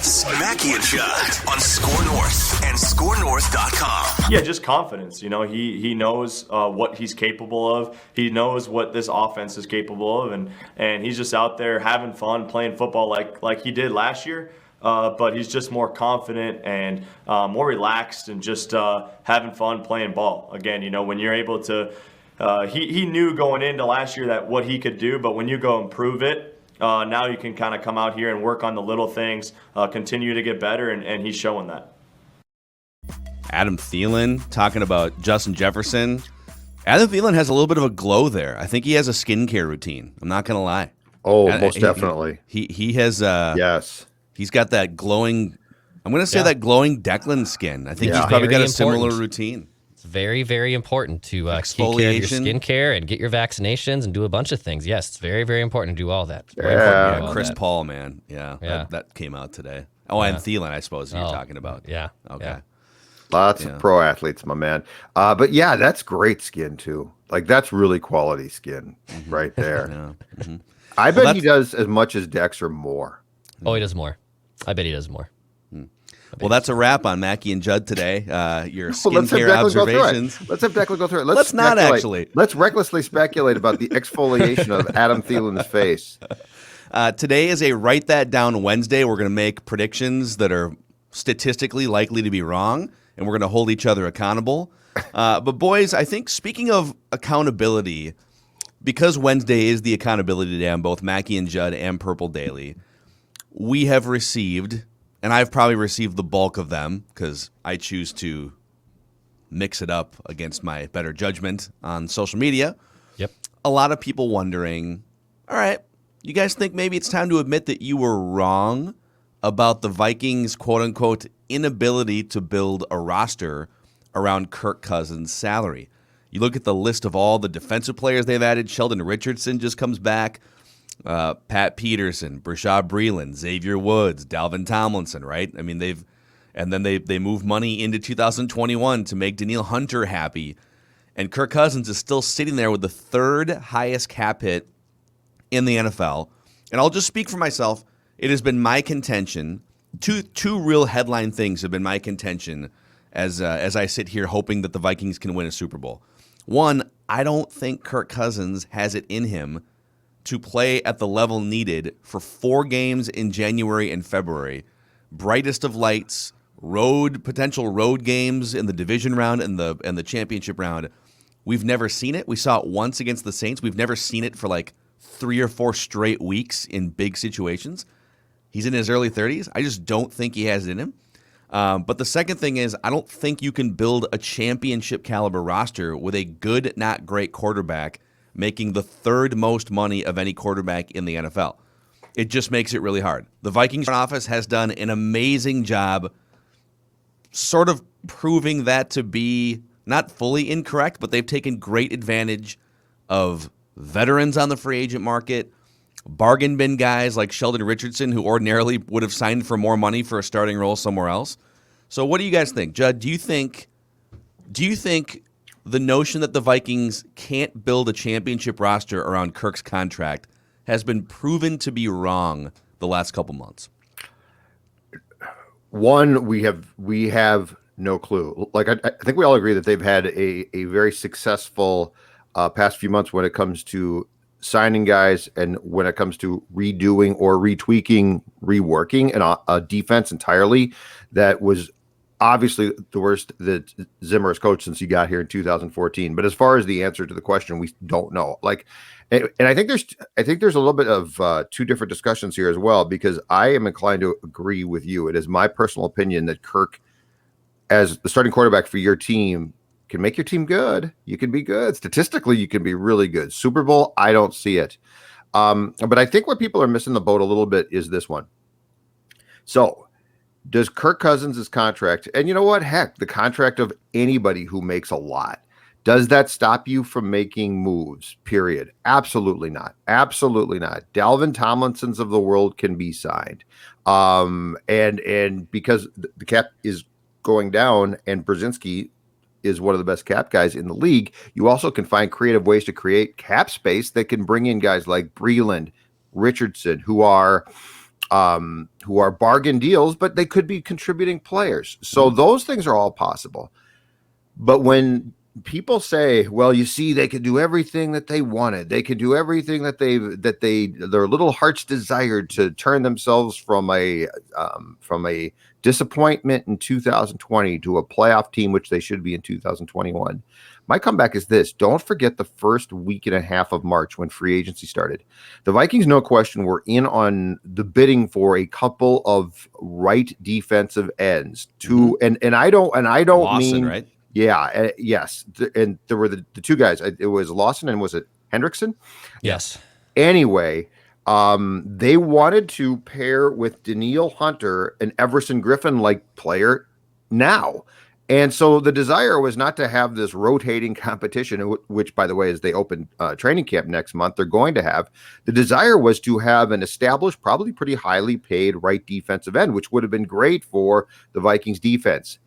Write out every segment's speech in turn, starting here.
It's Mackey and Judd on Score North and ScoreNorth.com. Yeah, just confidence. You know, he knows what he's capable of. He knows what this offense is capable of, and he's just out there having fun, playing football like he did last year. But he's just more confident and more relaxed and just having fun playing ball. Again, you know, when you're able to, he knew going into last year that what he could do, but when you go and prove it, now you can kind of come out here and work on the little things, continue to get better, and he's showing that. Adam Thielen talking about Justin Jefferson. Adam Thielen has a little bit of a glow there. I think he has a skincare routine. I'm not going to lie. Oh, most definitely. He has yes. He's got that glowing, I'm going to say that glowing Declan skin. I think he's probably got a similar routine. It's very, very important to take care of your skincare and get your vaccinations and do a bunch of things. Yes, it's very, very important to do all that. Chris Paul, man. Yeah. That came out today. Oh, and Thielen, I suppose you're talking about. Yeah. Okay. Yeah. Lots of pro athletes, my man. But yeah, that's great skin too. Like that's really quality skin right there. I bet he does as much as Dex or more. Oh, he does more. I bet he does more. Well, that's a wrap on Mackey and Judd today. Your skincare observations. Let's have Declan go through it. Let's not actually. Let's recklessly speculate about the exfoliation of Adam Thielen's face. Today is a Write That Down Wednesday. We're going to make predictions that are statistically likely to be wrong, and we're going to hold each other accountable. But boys, I think speaking of accountability, because Wednesday is the accountability day on both Mackey and Judd and Purple Daily, we have received, and I've probably received the bulk of them because I choose to mix it up against my better judgment on social media. Yep. A lot of people wondering, all right, you guys think maybe it's time to admit that you were wrong about the Vikings' quote-unquote inability to build a roster around Kirk Cousins' salary. You look at the list of all the defensive players they've added. Sheldon Richardson just comes back. Pat Peterson, Brashad Breeland, Xavier Woods, Dalvin Tomlinson, right? I mean, they move money into 2021 to make Danielle Hunter happy. And Kirk Cousins is still sitting there with the third highest cap hit in the NFL. And I'll just speak for myself. It has been my contention. Two real headline things have been my contention as I sit here hoping that the Vikings can win a Super Bowl. One, I don't think Kirk Cousins has it in him to play at the level needed for 4 games in January and February. Brightest of lights, potential road games in the division round and the championship round. We've never seen it. We saw it once against the Saints. We've never seen it for like 3 or 4 straight weeks in big situations. He's in his early 30s. I just don't think he has it in him. But the second thing is, I don't think you can build a championship caliber roster with a good, not great quarterback making the third most money of any quarterback in the NFL. It just makes it really hard. The Vikings front office has done an amazing job sort of proving that to be not fully incorrect, but they've taken great advantage of veterans on the free agent market, bargain bin guys like Sheldon Richardson, who ordinarily would have signed for more money for a starting role somewhere else. So what do you guys think? Judd, do you think the notion that the Vikings can't build a championship roster around Kirk's contract has been proven to be wrong the last couple months? One, we have no clue. Like I think we all agree that they've had a very successful past few months when it comes to signing guys and when it comes to redoing or retweaking, reworking a defense entirely that was obviously the worst that Zimmer has coached since he got here in 2014. But as far as the answer to the question, we don't know. And I think there's a little bit of 2 different discussions here as well, because I am inclined to agree with you. It is my personal opinion that Kirk, as the starting quarterback for your team, can make your team good. You can be good. Statistically, you can be really good. Super Bowl, I don't see it. But I think what people are missing the boat a little bit is this one. So, does Kirk Cousins' contract, and you know what? Heck, the contract of anybody who makes a lot, does that stop you from making moves? Period. Absolutely not. Absolutely not. Dalvin Tomlinsons of the world can be signed. And because the cap is going down and Brzezinski is one of the best cap guys in the league, you also can find creative ways to create cap space that can bring in guys like Breeland, Richardson, who are who are bargain deals, but they could be contributing players. So those things are all possible. But when people say, well, you see, they could do everything that they wanted. They could do everything that their little hearts desired to turn themselves from a disappointment in 2020 to a playoff team, which they should be in 2021. My comeback is this. Don't forget the first week and a half of March when free agency started. The Vikings, no question, were in on the bidding for a couple of right defensive ends. And I don't Lawson, mean right? Yeah, yes. And there were the two guys. It was Lawson and was it Hendrickson? Yes. Anyway, they wanted to pair with Daniil Hunter an Everson Griffin-like player now. And so the desire was not to have this rotating competition, which, by the way, as they open training camp next month, they're going to have. The desire was to have an established, probably pretty highly paid right defensive end, which would have been great for the Vikings defense.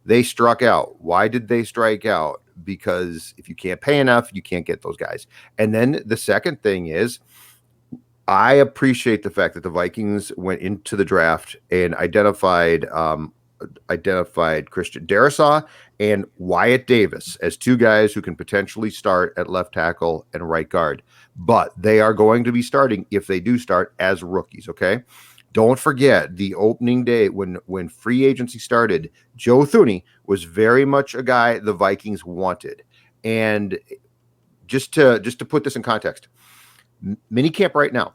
They struck out. Why did they strike out? Because if you can't pay enough, you can't get those guys. And then the second thing is, I appreciate the fact that the Vikings went into the draft and identified Christian Darrisaw and Wyatt Davis as two guys who can potentially start at left tackle and right guard. But they are going to be starting, if they do start, as rookies, okay? Don't forget the opening day when free agency started, Joe Thuney was very much a guy the Vikings wanted. And just to put this in context, minicamp right now,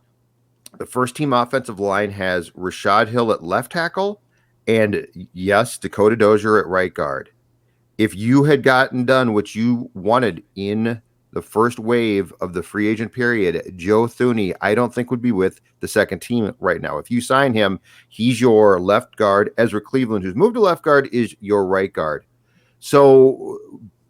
the first team offensive line has Rashad Hill at left tackle and, yes, Dakota Dozier at right guard. If you had gotten done what you wanted in the first wave of the free agent period, Joe Thuney, I don't think would be with the second team right now. If you sign him, he's your left guard. Ezra Cleveland, who's moved to left guard, is your right guard. So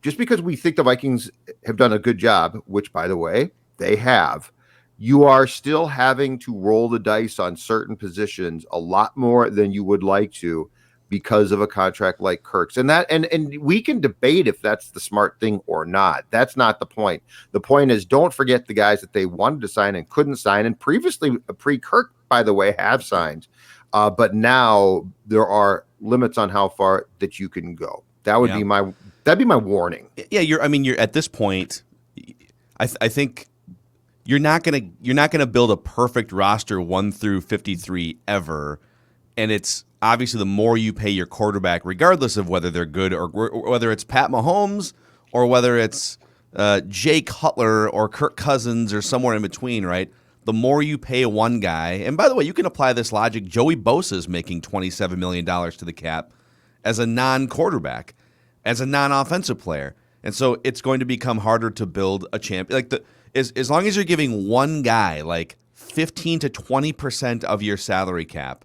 just because we think the Vikings have done a good job, which, by the way, they have, you are still having to roll the dice on certain positions a lot more than you would like to because of a contract like Kirk's. And we can debate if that's the smart thing or not. That's not the point. The point is, don't forget the guys that they wanted to sign and couldn't sign, and previously pre-Kirk, by the way, have signed. But now there are limits on how far that you can go. That would be that'd be my warning. Yeah, you're at this point, I think you're not gonna build a perfect roster 1 through 53 ever, and it's obviously the more you pay your quarterback, regardless of whether they're good or whether it's Pat Mahomes or whether it's Jay Cutler or Kirk Cousins or somewhere in between, right? The more you pay one guy, and by the way, you can apply this logic. Joey Bosa is making $27 million to the cap as a non-quarterback, as a non-offensive player, and so it's going to become harder to build a champion. As long as you're giving one guy like 15 to 20% of your salary cap,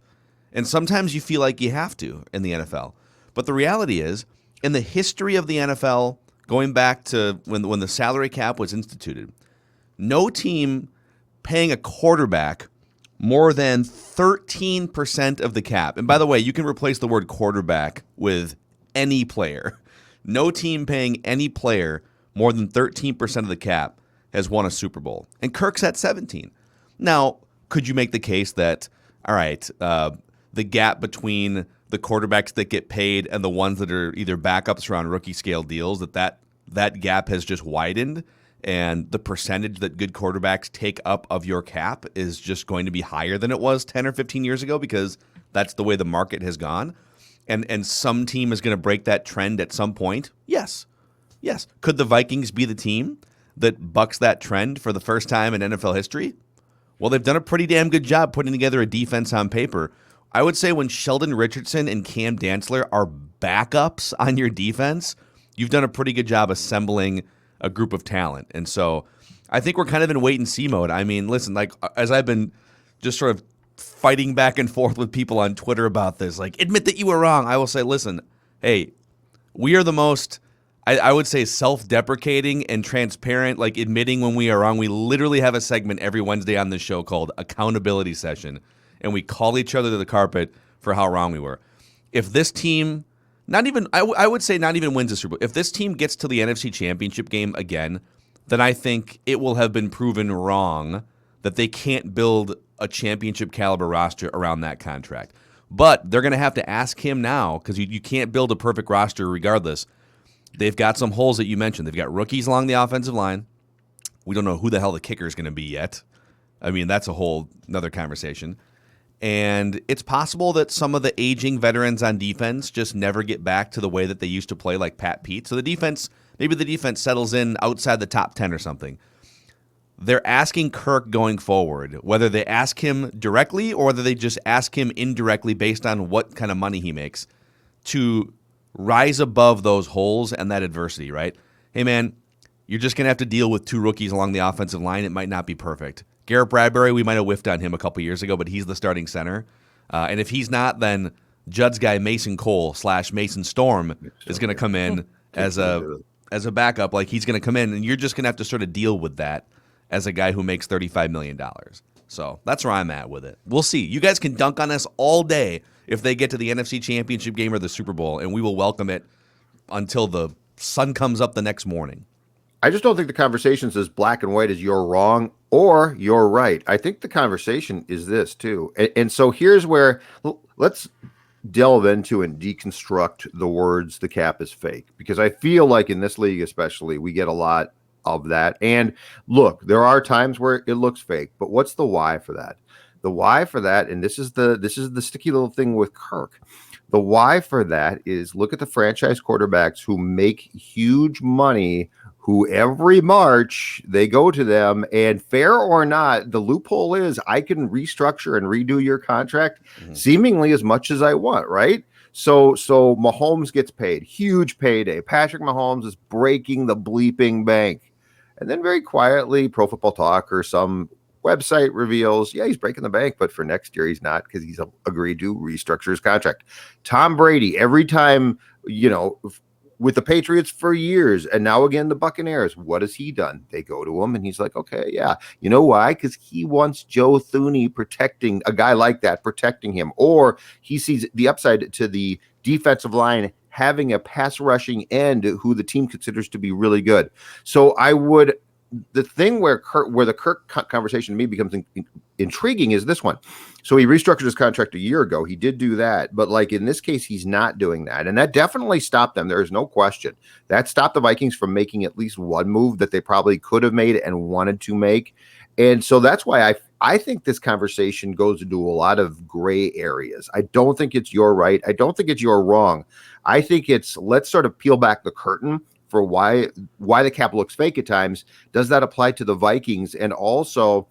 and sometimes you feel like you have to in the NFL. But the reality is, in the history of the NFL, going back to when the salary cap was instituted, no team paying a quarterback more than 13% of the cap. And by the way, you can replace the word quarterback with any player. No team paying any player more than 13% of the cap has won a Super Bowl. And Kirk's at 17. Now, could you make the case that, all right, the gap between the quarterbacks that get paid and the ones that are either backups or on rookie scale deals, that gap has just widened, and the percentage that good quarterbacks take up of your cap is just going to be higher than it was 10 or 15 years ago because that's the way the market has gone? And some team is going to break that trend at some point? Yes. Could the Vikings be the team that bucks that trend for the first time in NFL history? Well, they've done a pretty damn good job putting together a defense on paper. I would say when Sheldon Richardson and Cam Dantzler are backups on your defense, you've done a pretty good job assembling a group of talent. And so I think we're kind of in wait-and-see mode. I mean, listen, like as I've been just sort of fighting back and forth with people on Twitter about this, like, admit that you were wrong. I will say, listen, hey, we are the most, I would say, self-deprecating and transparent, like admitting when we are wrong. We literally have a segment every Wednesday on this show called Accountability Session, and we call each other to the carpet for how wrong we were. If this team, I would say not even wins the Super Bowl, if this team gets to the NFC Championship game again, then I think it will have been proven wrong that they can't build a championship caliber roster around that contract. But they're going to have to ask him now, because you can't build a perfect roster regardless. They've got some holes that you mentioned. They've got rookies along the offensive line. We don't know who the hell the kicker is going to be yet. I mean, that's a whole another conversation. And it's possible that some of the aging veterans on defense just never get back to the way that they used to play, like Pat Pete. So maybe the defense settles in outside the top 10 or something. They're asking Kirk going forward, whether they ask him directly or whether they just ask him indirectly based on what kind of money he makes, to rise above those holes and that adversity, right? Hey, man, you're just going to have to deal with two rookies along the offensive line. It might not be perfect. Garrett Bradbury, we might have whiffed on him a couple years ago, but he's the starting center. And if he's not, then Judd's guy Mason Cole / Mason Storm is going to come in as a backup. Like, he's going to come in, and you're just going to have to sort of deal with that as a guy who makes $35 million. So that's where I'm at with it. We'll see. You guys can dunk on us all day if they get to the NFC Championship game or the Super Bowl, and we will welcome it until the sun comes up the next morning. I just don't think the conversation is as black and white as you're wrong or you're right. I think the conversation is this too. And so here's where let's delve into and deconstruct the words "the cap is fake," because I feel like in this league especially, we get a lot of that. And look, there are times where it looks fake, but what's the why for that? The why for that, and this is the sticky little thing with Kirk. The why for that is, look at the franchise quarterbacks who make huge money, who every March they go to them, and fair or not, the loophole is I can restructure and redo your contract seemingly as much as I want, right? So Mahomes gets paid, huge payday. Patrick Mahomes is breaking the bleeping bank. And then very quietly, Pro Football Talk or some website reveals, yeah, he's breaking the bank, but for next year he's not, because he's agreed to restructure his contract. Tom Brady, every time, with the Patriots for years, and now again the Buccaneers, what has he done? They go to him, and he's like, okay, yeah. You know why? Because he wants Joe Thuney protecting a guy like that, protecting him. Or he sees the upside to the defensive line having a pass rushing end who the team considers to be really good. So the thing where the Kirk conversation to me becomes intriguing is this one. So he restructured his contract a year ago. He did do that, but like in this case, he's not doing that. And that definitely stopped them. There is no question. That stopped the Vikings from making at least one move that they probably could have made and wanted to make. And so that's why I think this conversation goes into a lot of gray areas. I don't think it's you're right. I don't think it's you're wrong. I think it's, let's sort of peel back the curtain for why the cap looks fake at times. Does that apply to the Vikings? And also,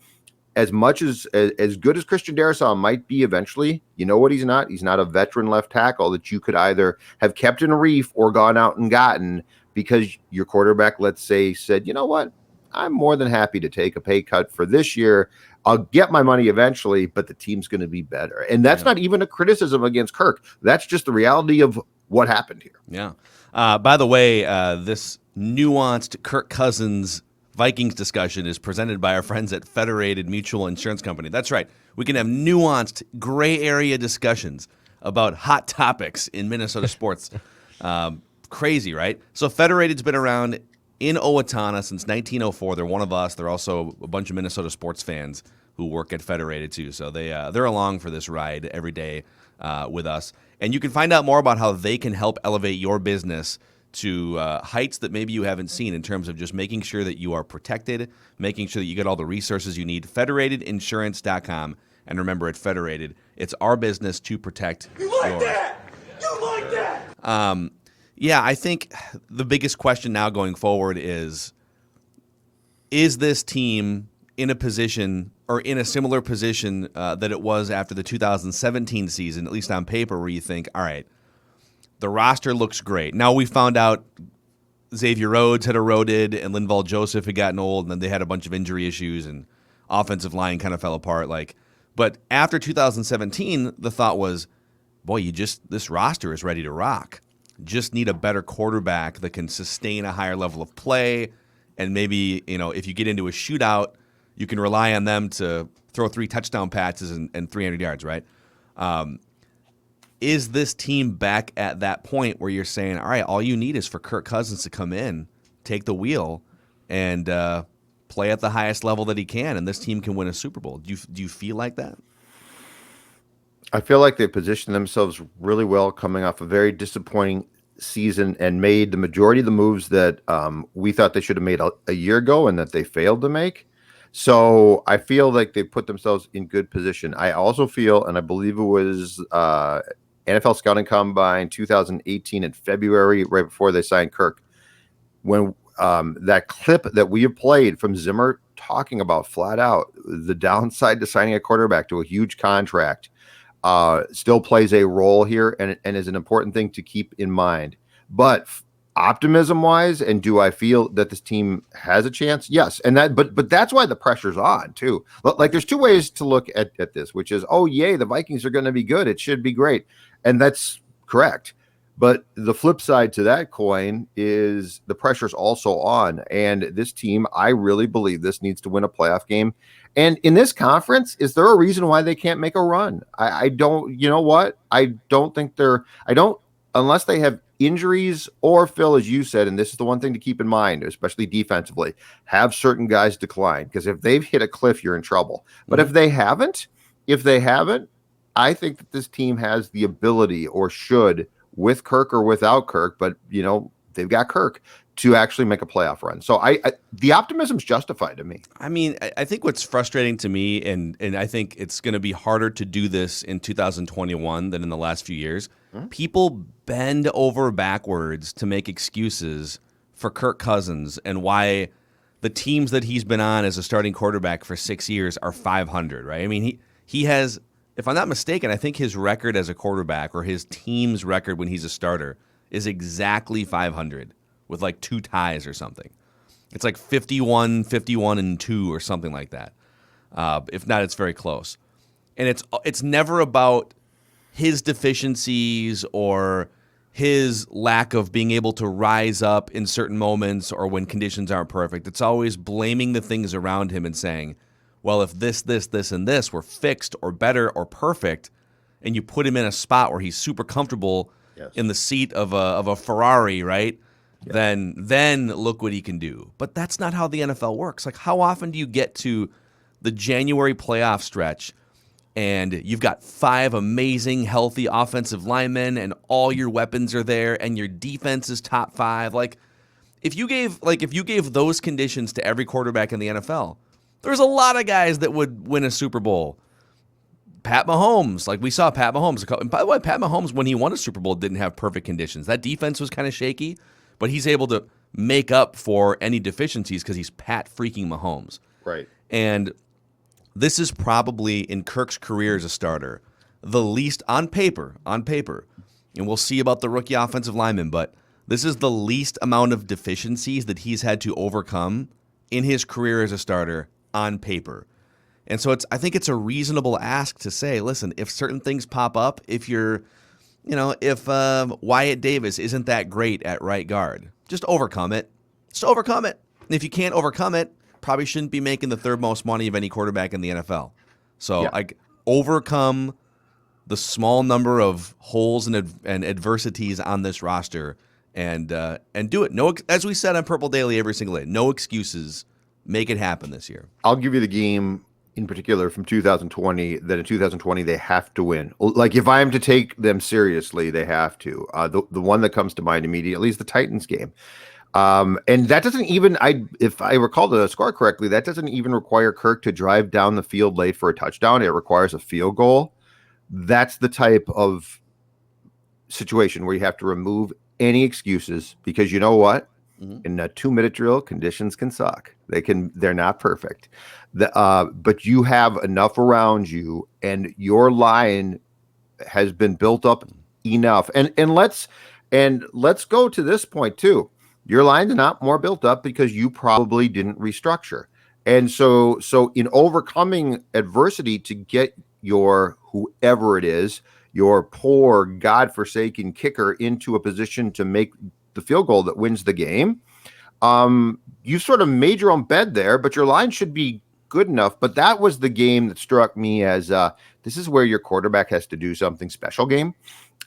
as much as good as Christian Darrisaw might be eventually, you know what he's not? He's not a veteran left tackle that you could either have kept in a reef or gone out and gotten because your quarterback, let's say, said, you know what? I'm more than happy to take a pay cut for this year. I'll get my money eventually, but the team's going to be better. And that's not even a criticism against Kirk. That's just the reality of what happened here. Yeah. By the way, this nuanced Kirk Cousins Vikings discussion is presented by our friends at Federated Mutual Insurance Company. That's right. We can have nuanced gray area discussions about hot topics in Minnesota sports. Crazy, right? So Federated's been around in Owatonna since 1904. They're one of us. They're also a bunch of Minnesota sports fans who work at Federated too. So they're along for this ride every day with us. And you can find out more about how they can help elevate your business to heights that maybe you haven't seen in terms of just making sure that you are protected, making sure that you get all the resources you need. Federatedinsurance.com. And remember, at Federated, it's our business to protect yours. That? You like that? Yeah, I think the biggest question now going forward is this team in a position or in a similar position that it was after the 2017 season, at least on paper, where you think, all right, the roster looks great. Now we found out Xavier Rhodes had eroded and Linval Joseph had gotten old, and then they had a bunch of injury issues and offensive line kind of fell apart. But after 2017, the thought was, boy, this roster is ready to rock. Just need a better quarterback that can sustain a higher level of play, and maybe if you get into a shootout, you can rely on them to throw 3 touchdown passes and 300 yards, right? Is this team back at that point where you're saying, all right, all you need is for Kirk Cousins to come in, take the wheel, and play at the highest level that he can, and this team can win a Super Bowl. Do you feel like that? I feel like they positioned themselves really well coming off a very disappointing season and made the majority of the moves that we thought they should have made a year ago and that they failed to make. So I feel like they put themselves in good position. I also feel, and I believe it was NFL Scouting Combine 2018 in February, right before they signed Kirk, when that clip that we have played from Zimmer talking about flat out the downside to signing a quarterback to a huge contract still plays a role here and is an important thing to keep in mind. But optimism wise, and do I feel that this team has a chance? Yes. And but that's why the pressure's on too. Like there's two ways to look at this, which is, oh yay, the Vikings are going to be good. It should be great. And that's correct. But the flip side to that coin is the pressure's also on. And this team, I really believe this needs to win a playoff game. And in this conference, is there a reason why they can't make a run? I don't, you know what? I don't think unless they have injuries or, Phil, as you said, and this is the one thing to keep in mind, especially defensively, have certain guys decline. Because if they've hit a cliff, you're in trouble. But if they haven't, I think that this team has the ability, or should, with Kirk or without Kirk, but they've got Kirk, to actually make a playoff run. So the optimism's justified to me. I mean, I think what's frustrating to me, and I think it's going to be harder to do this in 2021 than in the last few years, people bend over backwards to make excuses for Kirk Cousins and why the teams that he's been on as a starting quarterback for 6 years are 500, right? I mean, he has, if I'm not mistaken, I think his record as a quarterback, or his team's record when he's a starter, is exactly 500 with like 2 ties or something. It's like 51-2 or something like that. If not, it's very close. And it's never about his deficiencies or his lack of being able to rise up in certain moments or when conditions aren't perfect. It's always blaming the things around him and saying, well, if this, and this were fixed or better or perfect, and you put him in a spot where he's super comfortable in the seat of a Ferrari, right? Yeah. Then look what he can do. But that's not how the NFL works. Like, how often do you get to the January playoff stretch and you've got 5 amazing, healthy offensive linemen and all your weapons are there and your defense is top 5? Like, if you gave those conditions to every quarterback in the NFL, there's a lot of guys that would win a Super Bowl. Pat Mahomes, like we saw Pat Mahomes. And by the way, Pat Mahomes, when he won a Super Bowl, didn't have perfect conditions. That defense was kind of shaky, but he's able to make up for any deficiencies because he's Pat freaking Mahomes. Right. And this is probably, in Kirk's career as a starter, the least on paper, and we'll see about the rookie offensive lineman, but this is the least amount of deficiencies that he's had to overcome in his career as a starter on paper. And so I think it's a reasonable ask to say, listen, if certain things pop up, if Wyatt Davis isn't that great at right guard, just overcome it. And if you can't overcome it, probably shouldn't be making the 3rd most money of any quarterback in the NFL. So overcome the small number of holes and adversities on this roster and do it. No, as we said on Purple Daily every single day, no excuses. Make it happen this year. I'll give you the game in particular from 2020 that in 2020 they have to win. Like, if I am to take them seriously, they have to. The one that comes to mind immediately is the Titans game. And that doesn't even, if I recall the score correctly, that doesn't even require Kirk to drive down the field late for a touchdown. It requires a field goal. That's the type of situation where you have to remove any excuses, because you know what? In a 2-minute drill, conditions can suck. They're not perfect. But you have enough around you, and your line has been built up enough. And let's go to this point too. Your line's not more built up because you probably didn't restructure. And so in overcoming adversity to get your whoever it is, your poor godforsaken kicker, into a position to make the field goal that wins the game, you sort of made your own bed there, but your line should be good enough. But that was the game that struck me as this is where your quarterback has to do something special game.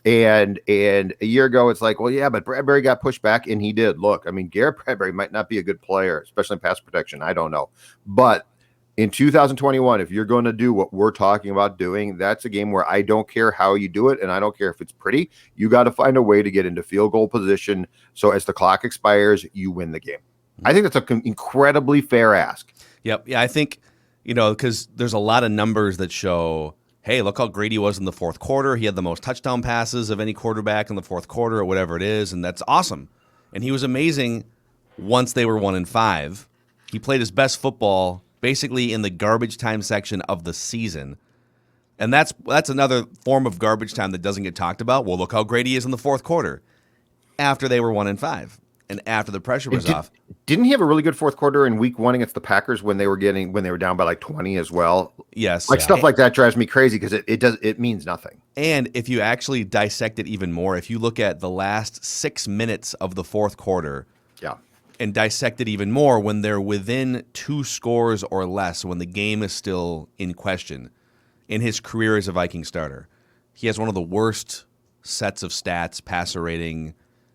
And a year ago, it's like, well, yeah, but Bradbury got pushed back, and he did. Look, I mean, Garrett Bradbury might not be a good player, especially in pass protection. I don't know. But in 2021, if you're going to do what we're talking about doing, that's a game where I don't care how you do it, and I don't care if it's pretty. You got to find a way to get into field goal position so as the clock expires, you win the game. I think that's an incredibly fair ask. Yep. Yeah, I think, because there's a lot of numbers that show, hey, look how great he was in the fourth quarter. He had the most touchdown passes of any quarterback in the fourth quarter or whatever it is, and that's awesome. And he was amazing once they were 1-5. He played his best football basically in the garbage time section of the season. And that's another form of garbage time that doesn't get talked about. Well, look how great he is in the fourth quarter after they were 1-5 and after the pressure was off. Didn't he have a really good fourth quarter in week 1 against the Packers when they were down by like 20 as well? Yes. Stuff like that drives me crazy because it means nothing. And if you actually dissect it even more, if you look at the last 6 minutes of the fourth quarter, and dissect it even more when they're within 2 scores or less, when the game is still in question, in his career as a Viking starter, he has one of the worst sets of stats, passer rating,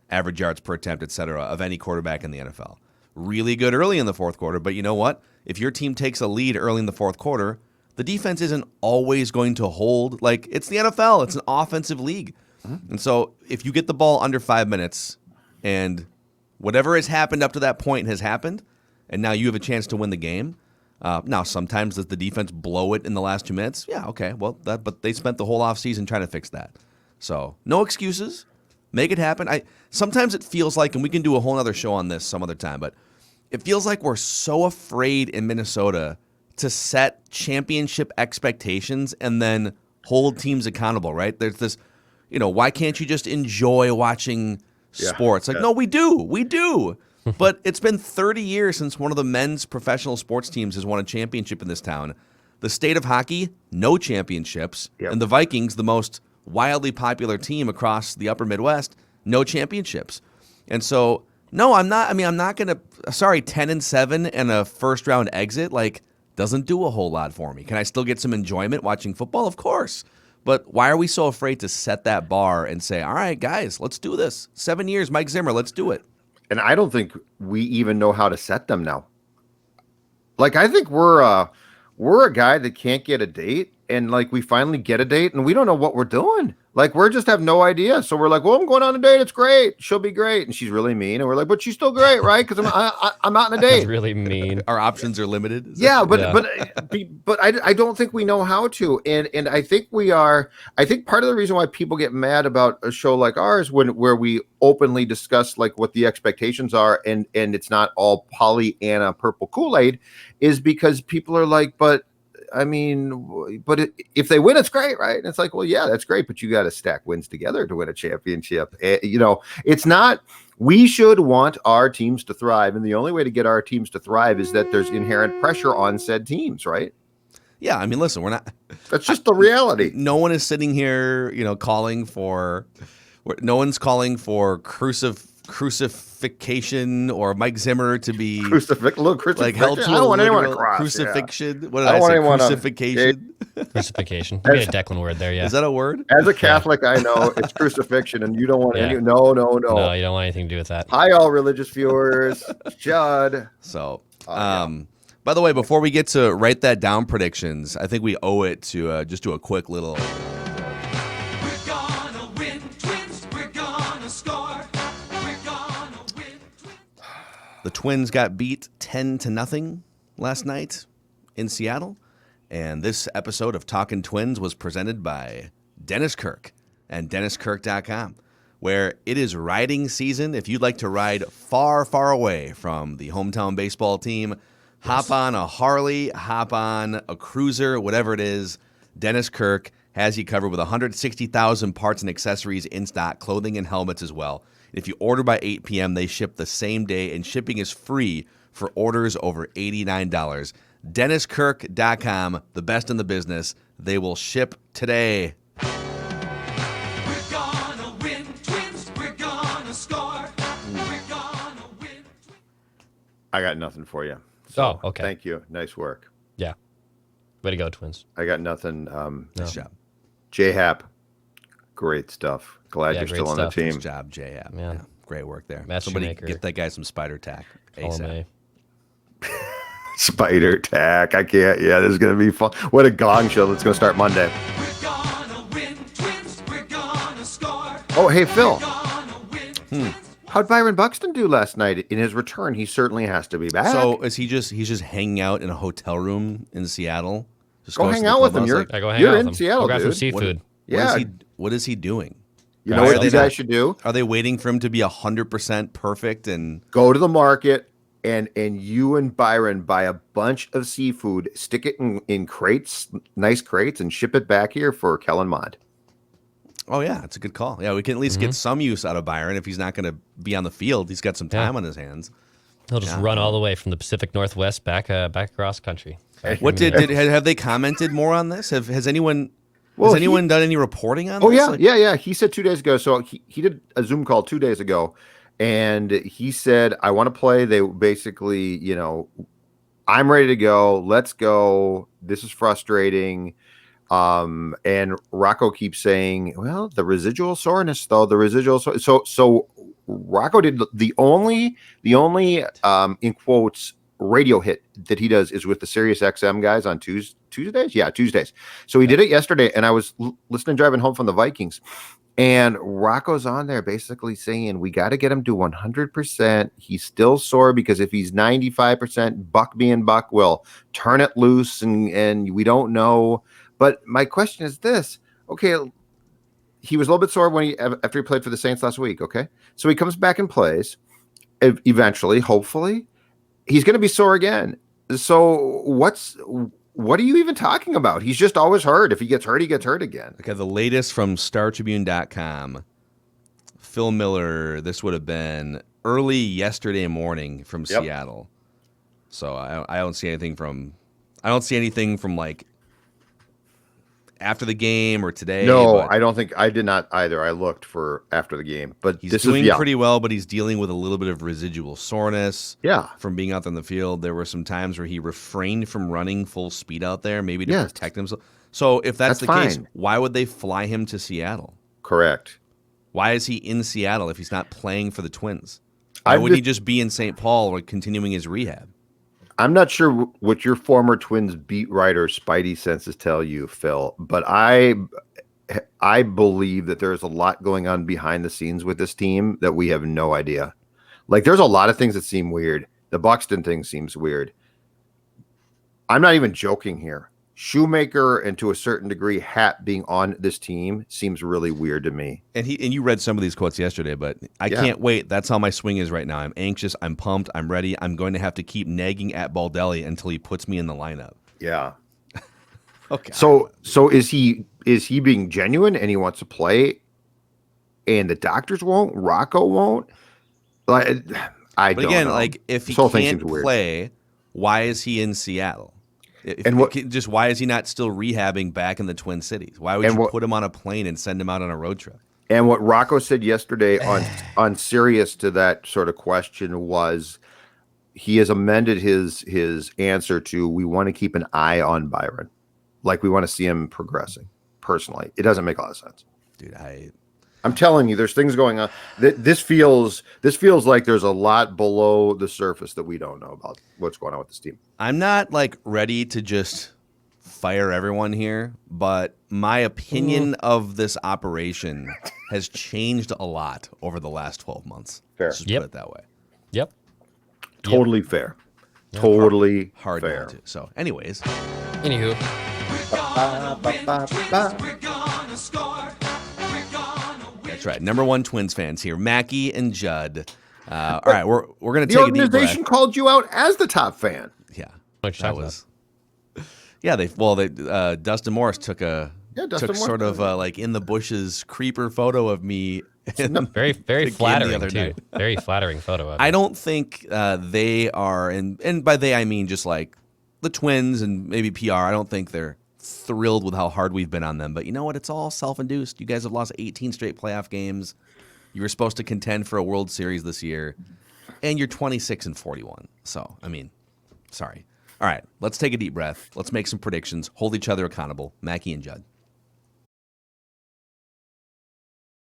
average yards per attempt, etc., of any quarterback in the NFL. Really good early in the fourth quarter, but you know what? If your team takes a lead early in the fourth quarter, the defense isn't always going to hold. Like, it's the NFL. It's an offensive league. And so if you get the ball under 5 minutes and whatever has happened up to that point has happened, and now you have a chance to win the game. Now, sometimes does the defense blow it in the last 2 minutes? Yeah, okay. Well, but they spent the whole offseason trying to fix that. So no excuses. Make it happen. Sometimes it feels like, and we can do a whole other show on this some other time, but it feels like we're so afraid in Minnesota to set championship expectations and then hold teams accountable, right? There's this, why can't you just enjoy watching sports? No, we do. But it's been 30 years since one of the men's professional sports teams has won a championship in this town. The state of hockey, no championships. Yep. And the Vikings, the most wildly popular team across the upper Midwest, no championships. And so, no, I'm not going to, 10-7 and a first round exit, doesn't do a whole lot for me. Can I still get some enjoyment watching football? Of course. But why are we so afraid to set that bar and say, all right, guys, let's do this. 7 years, Mike Zimmer, let's do it. And I don't think we even know how to set them now. I think we're a guy that can't get a date, and we finally get a date, and we don't know what we're doing. We just have no idea. So we're like, well, I'm going on a date. It's great. She'll be great. And she's really mean. And we're like, but she's still great, right? Because I'm out on a date. That's really mean. Our options are limited. But I don't think we know how to. And I think we are. I think part of the reason why people get mad about a show like ours, where we openly discuss what the expectations are, and it's not all Pollyanna purple Kool-Aid, is because people are like, but if they win, it's great, right? And it's like, well, yeah, that's great, but you got to stack wins together to win a championship. It's not. We should want our teams to thrive, and the only way to get our teams to thrive is that there's inherent pressure on said teams, right? Yeah, listen, we're not. That's just the reality. No one is sitting here, calling for. No one's calling for crucifixion or Mike Zimmer to be held to I don't want anyone to cross. Crucifixion. Yeah. What did I say? Crucifixion. Crucifixion. You made a Declan word there, yeah. Is that a word? As a Catholic, I know it's crucifixion, and you don't want any. No. No, you don't want anything to do with that. Hi, all religious viewers. Judd. So, by the way, before we get to write that down predictions, I think we owe it to just do a quick little. The Twins got beat 10-0 last night in Seattle, and this episode of Talkin' Twins was presented by Dennis Kirk and DennisKirk.com, where it is riding season. If you'd like to ride far, far away from the hometown baseball team, hop on a Harley, hop on a cruiser, whatever it is, Dennis Kirk has you covered with 160,000 parts and accessories in stock, clothing and helmets as well. If you order by 8 p.m., they ship the same day, and shipping is free for orders over $89. DennisKirk.com, the best in the business. They will ship today. We're gonna win, Twins. We're gonna score. We're gonna win. I got nothing for you. So, okay. Thank you. Nice work. Yeah. Way to go, Twins. I got nothing. Nice job. J-Hap, Great stuff. Glad Yeah, you're great still on the stuff. team. Good job, J. Yeah. Great work there. Match Somebody maker. get that guy some spider tack ASAP. Spider tack. I can't. Yeah, this is going to be fun. What a gong show that's going to start Monday. We're gonna win, Twins. We're gonna score. Oh, hey, Phil. We're gonna win, Twins. How'd Byron Buxton do last night? In his return, he certainly has to be back. So is he's just hanging out in a hotel room in Seattle? Just go goes hang to the out with him. clubhouse, I go hang You're out in with him. Seattle, Go grab some dude. seafood. Yeah. What is he doing? You know Right. what you guys should do? Are they waiting for him to be 100% perfect? And Go to the market and you and Byron buy a bunch of seafood, stick it in crates, nice crates, and ship it back here for Kellen Mond. oh yeah, it's a good call. Yeah, we can at least get some use out of Byron if he's not going to be on the field. He's got some time on his hands. He'll just run all the way from the Pacific Northwest back across country. What have they commented more on this? Has anyone done any reporting on Oh this? yeah. He said 2 days ago. So he did a Zoom call 2 days ago, and he said, "I want to play." They basically, I'm ready to go. Let's go. This is frustrating. And Rocco keeps saying, "Well, the residual soreness, though. The residual so Rocco did the only in quotes radio hit that he does is with the Sirius XM guys on Tuesdays. Yeah, Tuesdays. So he did it yesterday, and I was listening driving home from the Vikings, and Rocco's on there basically saying we got to get him to 100%. He's still sore because if he's 95%, Buck being Buck will turn it loose, and we don't know. But my question is this: okay, he was a little bit sore after he played for the Saints last week. Okay, so he comes back and plays. Eventually, hopefully, he's going to be sore again. So what are you even talking about? He's just always hurt. If he gets hurt, he gets hurt again. Okay, the latest from StarTribune.com. Phil Miller, this would have been early yesterday morning from Seattle. So I don't see anything from like after the game or today. No, but I don't think I did not either. I looked for after the game, but he's doing pretty well, but he's dealing with a little bit of residual soreness. Yeah. From being out on the field. There were some times where he refrained from running full speed out there, maybe to protect himself. So if that's the case, why would they fly him to Seattle? Correct. Why is he in Seattle if he's not playing for the Twins? Why would he just be in St. Paul or continuing his rehab? I'm not sure what your former Twins beat writer Spidey senses tell you, Phil, but I believe that there's a lot going on behind the scenes with this team that we have no idea. Like, there's a lot of things that seem weird. The Buxton thing seems weird. I'm not even joking here. Shoemaker and to a certain degree Hat being on this team seems really weird to me. And you read some of these quotes yesterday, but I can't wait. That's how my swing is right now. I'm anxious. I'm pumped. I'm ready. I'm going to have to keep nagging at Baldelli until he puts me in the lineup. Yeah. Okay. So is he being genuine and he wants to play, and the doctors won't? Rocco won't? Like, I don't know. Like if he this can't play, why is he in Seattle? Why is he not still rehabbing back in the Twin Cities? Why would you put him on a plane and send him out on a road trip? And what Rocco said yesterday on Sirius to that sort of question was he has amended his answer to we want to keep an eye on Byron. Like we want to see him progressing. Personally, it doesn't make a lot of sense. Dude, I'm telling you, there's things going on. This feels like there's a lot below the surface that we don't know about what's going on with this team. I'm not like ready to just fire everyone here, but my opinion of this operation has changed a lot over the last 12 months. Fair. Let's just put it that way. Yep. Totally fair. Totally hard fair. not to. So, anyways. Anywho. That's right. Number one Twins fans here. Mackey and Judd. All right, we're going to take a deep breath. The organization called you out as the top fan. Yeah. That was. Yeah, Dustin Morris took sort of like in the bushes creeper photo of me. Very, very flattering too. Very flattering photo of I don't think they are, and by they I mean just like the Twins and maybe PR. I don't think they're thrilled with how hard we've been on them. But you know what? It's all self-induced. You guys have lost 18 straight playoff games. You were supposed to contend for a World Series this year, and you're 26-41. So, I mean, sorry. All right, let's take a deep breath. Let's make some predictions. Hold each other accountable. Mackey and Judd.